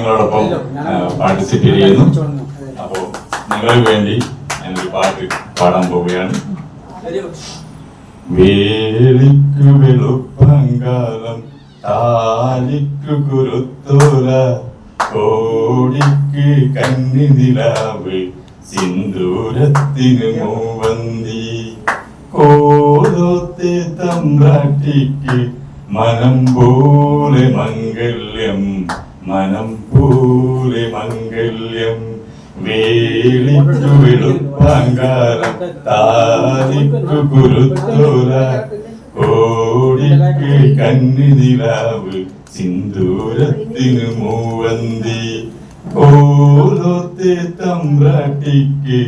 നിങ്ങളോടൊപ്പം പാർട്ടിസിപ്പേറ്റ് ചെയ്യുന്നു. അപ്പോൾ നിങ്ങൾക്ക് വേണ്ടി ഞാനൊരു പാട്ട് പാടാൻ പോവുകയാണ്. വേലിക്കു വെളുപ്പങ്കാലം താലിക്കു കുരുത്തോല കോടിക്ക് കന്നിനിലാവ് സിന്ദൂരത്തിന് മൂവന്തി കോലത്തെ തമ്പ്രാട്ടിക്ക് മനം പോലെ മംഗല്യം മനം പോലെ മംഗല്യം വേലിക്കു വെളുപ്പങ്കാലം താലിക്കു കുരുത്തോല കോടിക്ക് കന്നിനിലാവ് സിന്ദൂരത്തിന് മൂവന്തി കോലത്തെ തമ്പ്രാട്ടിക്ക്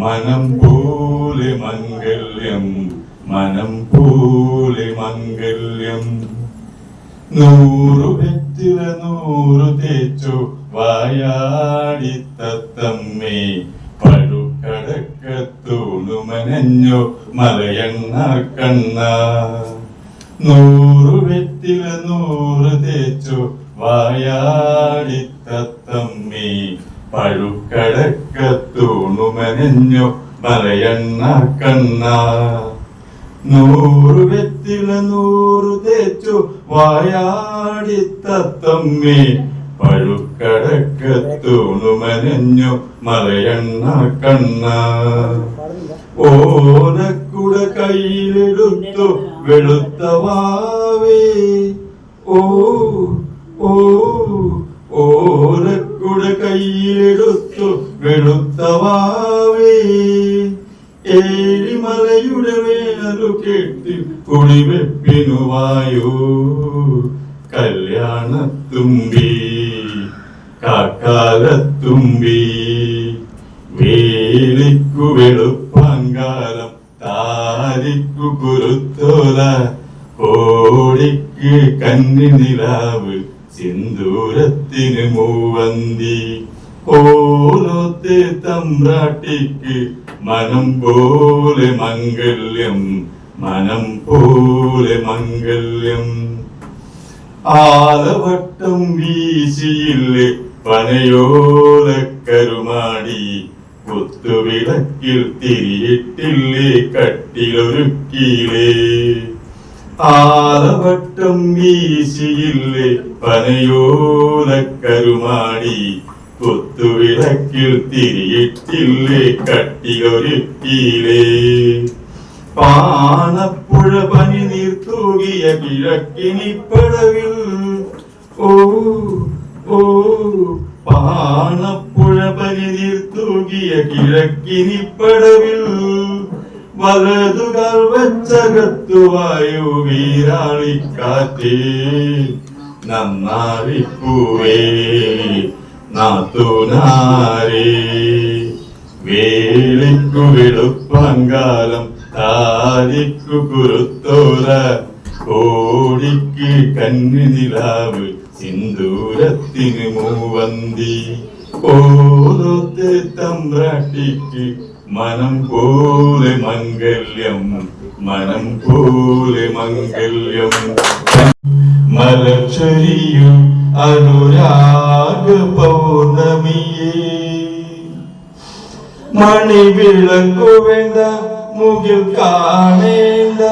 മനം പോലെ മംഗല്യം മനം പോലെ മംഗല്യം 100 വെറ്റില 100 തേച്ചു വായാടി തത്തമ്മേ പഴുക്കടക്കത്തൂണു മനഞ്ഞു മലയണ്ണ കണ്ണ 100 വെറ്റില 100 തേച്ചു വായാടി തത്തമ്മേ പഴുക്കടക്കത്തൂണു മനഞ്ഞു മലയണ്ണ കണ്ണ 100 വെറ്റില 100 തേച്ചു വായാടി തത്തമ്മേ പഴുക്കടക്കത്തൂണു മനഞ്ഞു മലയണ്ണ കണ്ണ ഓലക്കുട കയ്യിലെടുത്തു വെളുത്ത വാവേ ഓ ഓ ഓലക്കുട കയ്യിലെടുത്തു വെളുത്ത വാവേ ഏഴിമലയുടെ വേനലു കേട്ടി കുടിവെപ്പിനു വായോ കല്യാണത്തുമ്പി കാക്കാലത്തുമ്പി വേലിക്കു വെളുപ്പങ്കാലം താലിക്കു കുരുത്തോല കോടിക്ക് കന്നിനിലാവ് സിന്ദൂരത്തിന് മൂവന്തി കോലത്തെ തമ്പ്രാട്ടിക്ക് മനം പോലെ മംഗല്യം മനം പോലെ മംഗല്യം ആലവട്ടം വീശിയില്ലേ പനയോലക്കരുമാടി കുത്തുവിളക്കിൽ തിരിയിട്ടില്ലേ കട്ടിലൊരുക്കിയിലേ ആലവട്ടം വീശിയില്ലേ പനയോലക്കരുമാടി കുത്തുവിളക്കിൽ തിരിയിട്ടില്ലേ കട്ടിലൊരുക്കിയിലേ പാണപ്പുഴ പനി നീർത്തൂകിയ കിഴക്കിനിപ്പടവിൽ ഓ ഓ പാണപ്പുഴ പനി നീർത്തൂകിയ കിഴക്കിനിപ്പടവിൽ വലതുകാൽ വച്ചകത്തുവായു വീരാളിക്കാറ്റേ നന്നാരിപ്പൂവേ നാത്തൂനാരേ വേലിക്കു വെളുപ്പങ്കാലം താലിക്കു കുരുത്തോല കോടിക്ക് കന്നിനിലാവ് സിന്ദൂരത്തിന് മൂവന്തി ഓലത്തെ തമ്പ്രാട്ടിക്ക് മനം പോലെ മംഗല്യം മനം പോലെ മംഗല്യം മലർച്ചരിയും അനുരാഗ പൗർണമിയേ മണിവിളക്കു വേണ്ട മുകിൽ കാണേണ്ട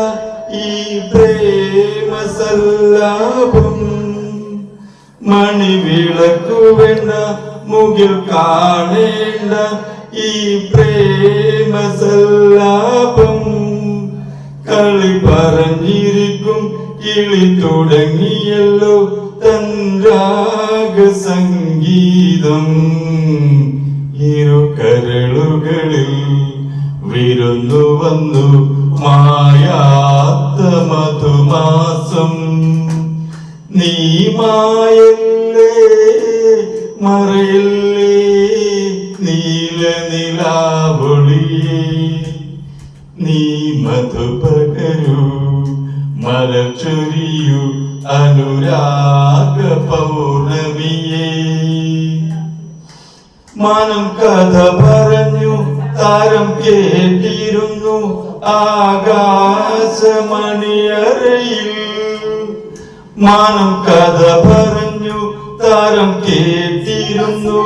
ഈ പ്രേമ സല്ലാപം മണിവിളക്കു വേണ്ട മുകിൽ കാണേണ്ട ഈ പ്രേമ സല്ലാപം കളി പറഞ്ഞിരിക്കും കിളി തുടങ്ങിയല്ലോ തൻ രാഗ സംഗീതം ഇരു കരളുകളിൽ വിരുന്നു വന്നു മായാത്ത മധുമാസം നീ മായല്ലേ മറയല്ലേ നീല നിലാവൊളിയേ നീ മധു പകരൂ മലർച്ചൊരിയു അനുരാഗ പൗർണമിയേ മാനം കഥ പറഞ്ഞു താരം കേട്ടിരുന്നു ആകാശമണിയറയിൽ മാനം കഥ പറഞ്ഞു താരം കേട്ടിരുന്നു കേട്ടിരുന്നു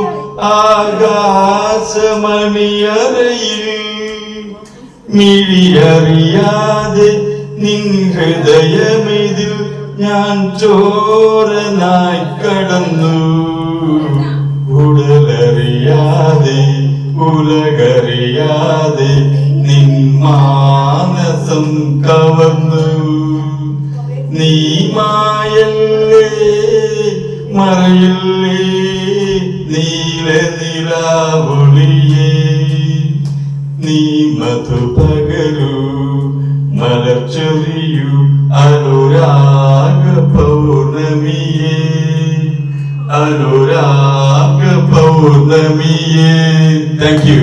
ആകാശമണിയറയിൽ മിഴിയറിയാതെ നിൻ ഹൃദയമിതിൽ ഞാൻ ചോരനായി കടന്നു. ഉടലറിയാതെ ഉലകറിയാതെ നിൻ മാനസം കവർന്നു. നീ മായല്ലേ മറയില്ലേ നീല നിലാവൊളിയേ, നീ മധു പകരൂ മലർച്ചൊരിയൂ അനുരാഗ പൗർണമിയേ, അനുരാഗ പൗർണമിയേ. Thank you.